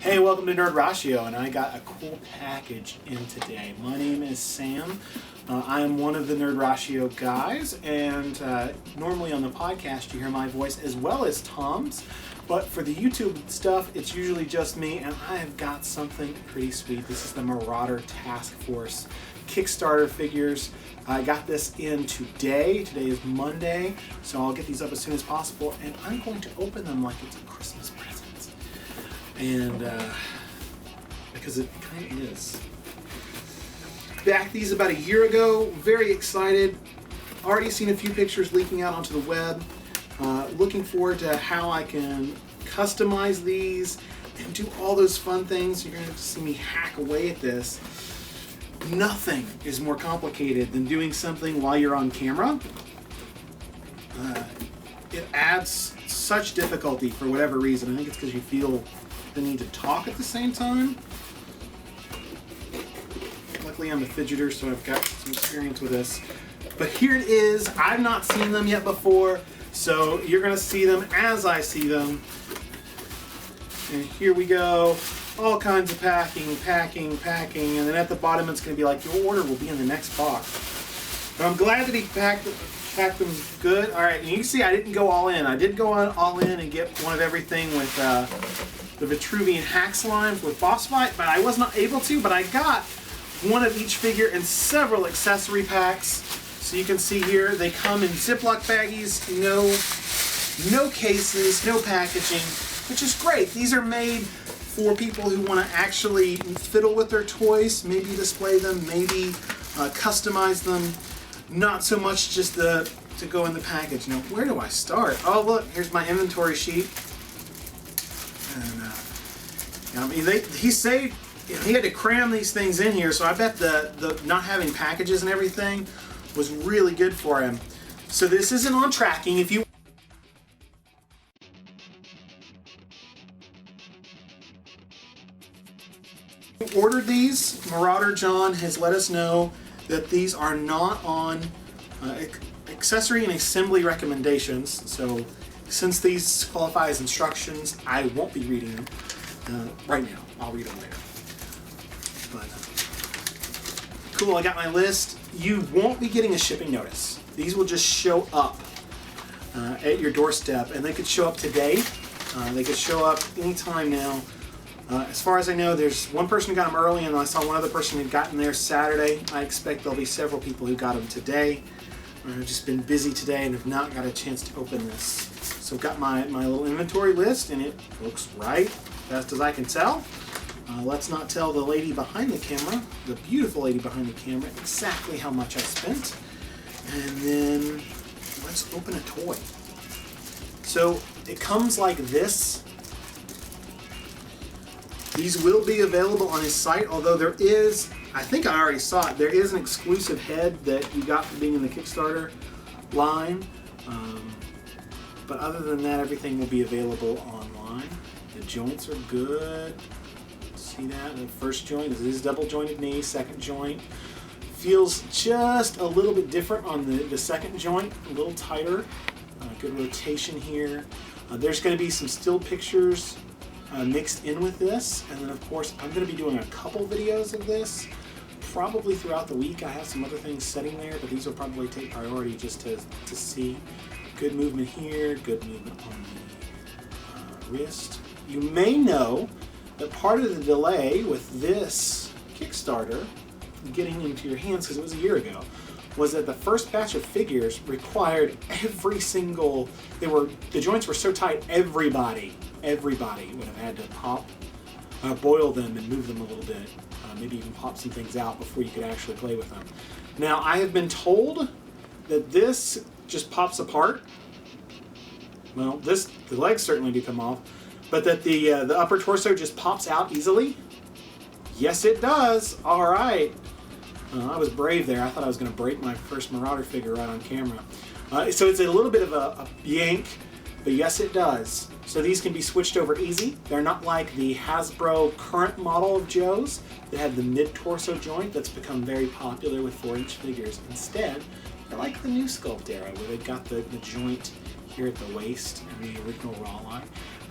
Hey, welcome to Nerd Ratio, and I got a cool package in today. My name is Sam. I am one of the Nerd Ratio guys, and normally on the podcast you hear my voice as well as Tom's, but for the YouTube stuff it's usually just me, and I have got something pretty sweet. This is the Marauder Task Force Kickstarter figures. I got this in today. Today is Monday, so I'll get these up as soon as possible, and I'm going to open them like it's a Christmas present. And because it kind of is. Backed these about a year ago, very excited. Already seen a few pictures leaking out onto the web. Looking forward to how I can customize these and do all those fun things. You're going to see me hack away at this. Nothing is more complicated than doing something while you're on camera. It adds such difficulty for whatever reason. I think it's because you feel the need to talk at the same time. Luckily I'm a fidgeter, so I've got some experience with this. But here it is. I've not seen them yet before, so you're going to see them as I see them. And here we go. All kinds of packing, and then at the bottom it's going to be like, your order will be in the next box. But I'm glad that he packed them good. All right, and you can see I didn't go all in. I did go all in and get one of everything with the Vitruvian hack slimes with boss fight, but I was not able to. But I got one of each figure and several accessory packs. So you can see here they come in Ziploc baggies, no cases, no packaging, which is great. These are made for people who want to actually fiddle with their toys, maybe display them, maybe customize them, not so much just to go in the package. Now, where do I start? Oh, look, here's my inventory sheet. And I mean, he had to cram these things in here, so I bet the not having packages and everything was really good for him. So this isn't on tracking. If you ordered these, Marauder John has let us know that these are not on accessory and assembly recommendations. So since these qualify as instructions, I won't be reading them right now. I'll read them later. But cool, I got my list. You won't be getting a shipping notice. These will just show up at your doorstep, and they could show up today. They could show up anytime now. As far as I know, there's one person who got them early, and I saw one other person who got them there Saturday. I expect there'll be several people who got them today. I've just been busy today and have not got a chance to open this. So I've got my little inventory list, and it looks right, best as I can tell. Let's not tell the lady behind the camera, the beautiful lady behind the camera, exactly how much I spent. And then let's open a toy. So it comes like this. These will be available on his site, although there is, I think I already saw it, there is an exclusive head that you got for being in the Kickstarter line. But other than that, everything will be available online. The joints are good. See that? The first joint, this is double jointed knee. Second joint feels just a little bit different on the second joint, a little tighter. Good rotation here. There's going to be some still pictures mixed in with this, and then of course I'm going to be doing a couple videos of this probably throughout the week. I have some other things setting there, but these will probably take priority just to see. Good movement here, good movement on the wrist. You may know that part of the delay with this Kickstarter getting into your hands, because it was a year ago, was that the first batch of figures required every single, the joints were so tight, everybody would have had to boil them and move them a little bit, maybe even pop some things out before you could actually play with them. Now, I have been told that this just pops apart. Well, the legs certainly do come off, but that the upper torso just pops out easily. Yes, it does. All right. I was brave there. I thought I was going to break my first Marauder figure right on camera. So it's a little bit of a yank, but yes, it does. So these can be switched over easy. They're not like the Hasbro current model of Joe's that had the mid-torso joint that's become very popular with 4-inch figures. Instead, they're like the new Sculpt era, where they've got the joint here at the waist and the original raw line.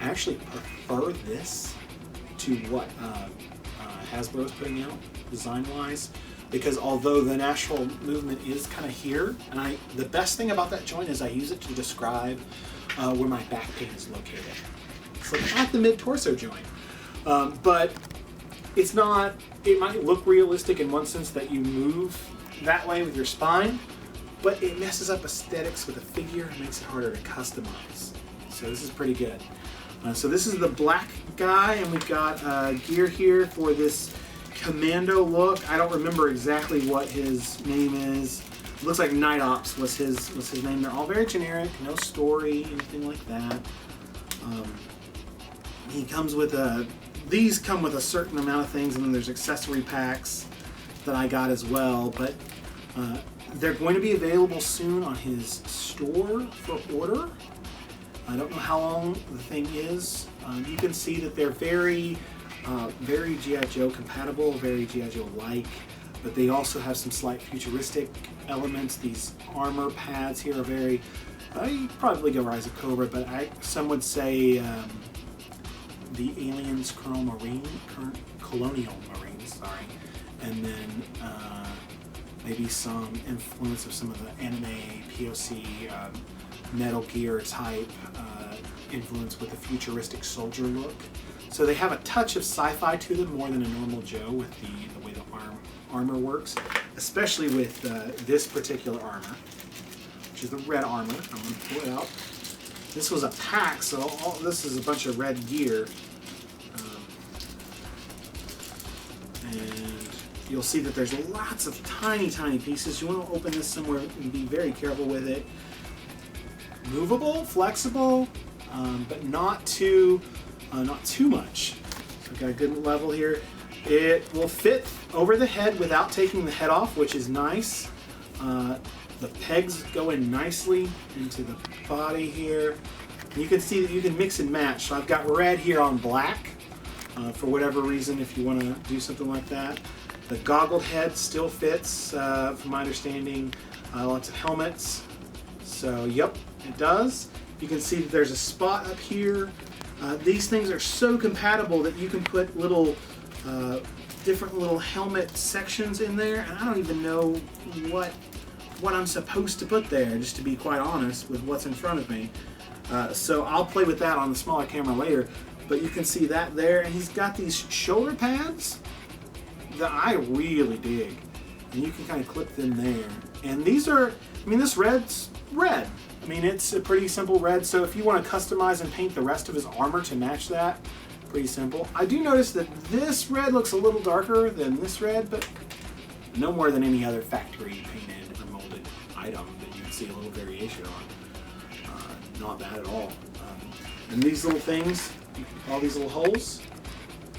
I actually prefer this to to what Hasbro's putting out design-wise, because although the natural movement is kind of here, and the best thing about that joint is I use it to describe where my back pain is located. It's like at the mid-torso joint. But it's not, it might look realistic in one sense that you move that way with your spine, but it messes up aesthetics with the figure and makes it harder to customize. So this is pretty good. So this is the black guy, and we've got gear here for this commando look. I don't remember exactly what his name is. It looks like Night Ops was his name. They're all very generic, no story, anything like that. He comes with these come with a certain amount of things, and then there's accessory packs that I got as well, but they're going to be available soon on his store for order. I don't know how long the thing is. You can see that they're very G.I. Joe compatible, very G.I. Joe-like, but they also have some slight futuristic elements. These armor pads here are very, you probably go Rise of Cobra, but some would say the Aliens Colonial Marines, sorry, and then maybe some influence of some of the anime, POC, Metal Gear type influence with the futuristic soldier look. So they have a touch of sci-fi to them more than a normal Joe with the way the armor works, especially with this particular armor, which is the red armor. I'm going to pull it out. This was a pack, so this is a bunch of red gear. And you'll see that there's lots of tiny, tiny pieces. You want to open this somewhere and be very careful with it. Movable, flexible, but not too much. So we've got a good level here. It will fit over the head without taking the head off, which is nice. The pegs go in nicely into the body here. You can see that you can mix and match. So I've got red here on black for whatever reason if you want to do something like that. The goggled head still fits, from my understanding. Lots of helmets. So yep, it does. You can see that there's a spot up here. These things are so compatible that you can put little different little helmet sections in there, and I don't even know what I'm supposed to put there, just to be quite honest with what's in front of me. So I'll play with that on the smaller camera later, but you can see that there, and he's got these shoulder pads that I really dig, and you can kind of clip them there. And these are, I mean, this red's red. I mean, it's a pretty simple red, so if you want to customize and paint the rest of his armor to match that, pretty simple. I do notice that this red looks a little darker than this red, but no more than any other factory painted or molded item that you can see a little variation on. Not bad at all. And these little things, all these little holes,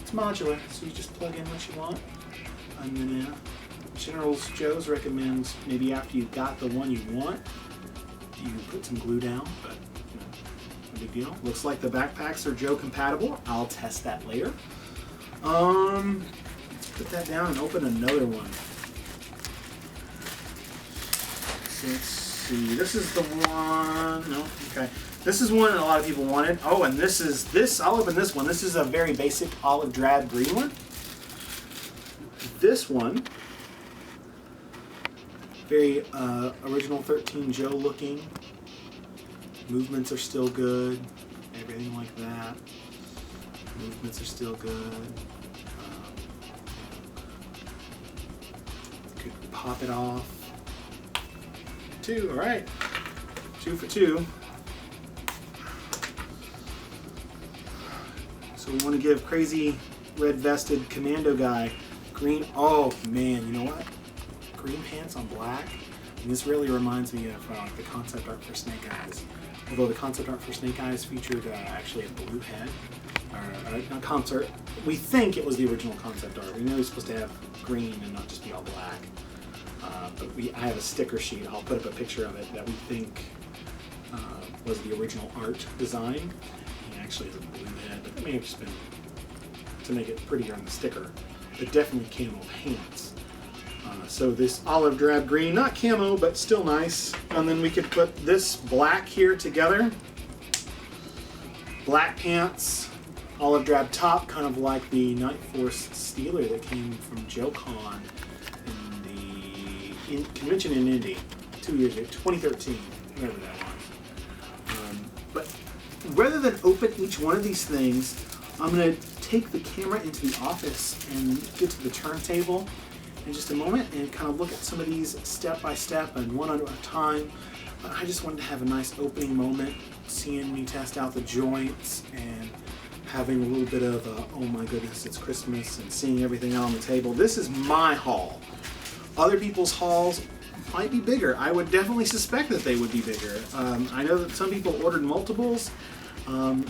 it's modular, so you just plug in what you want. And then General Joe's recommends maybe after you've got the one you want, you put some glue down, but no big deal. Looks like the backpacks are Joe compatible. I'll test that later. Let's put that down and open another one. So let's see. This is the one. No, okay. This is one that a lot of people wanted. Oh, and this. I'll open this one. This is a very basic olive drab green one. This one, very original 13 Joe looking. Movements are still good. Everything like that. Movements are still good. Could pop it off. 2, all right. 2 for 2. So we want to give crazy red vested commando guy green. Oh man, you know what? Green pants on black. And this really reminds me of the concept art for Snake Eyes. Although the concept art for Snake Eyes featured actually a blue head. Not concert. We think it was the original concept art. We know it's supposed to have green and not just be all black. But I have a sticker sheet. I'll put up a picture of it that we think was the original art design. He actually has a blue head, but that may have just been to make it prettier on the sticker. But definitely camo pants. So this olive drab green, not camo, but still nice. And then we could put this black here together. Black pants, olive drab top, kind of like the Night Force Steeler that came from JoeCon in the convention in Indy 2 years ago, 2013, whatever that was. But rather than open each one of these things, I'm going to take the camera into the office and get to the turntable in just a moment and kind of look at some of these step by step and one at a time. But I just wanted to have a nice opening moment, seeing me test out the joints and having a little bit of a, oh my goodness, it's Christmas, and seeing everything out on the table. This is my haul. Other people's hauls might be bigger. I would definitely suspect that they would be bigger. I know that some people ordered multiples.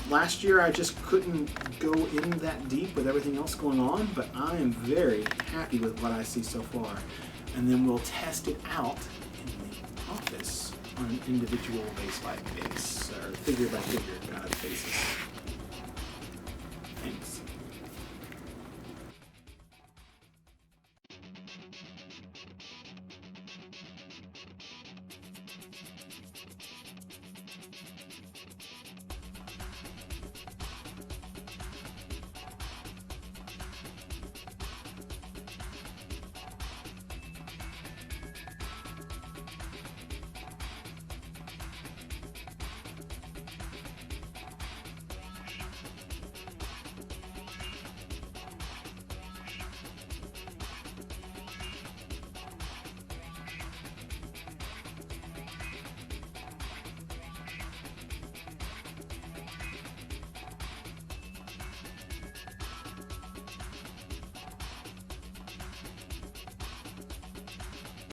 Last year I just couldn't go in that deep with everything else going on, but I am very happy with what I see so far. And then we'll test it out in the office on an individual base by base, or figure by figure kind of basis. Thanks.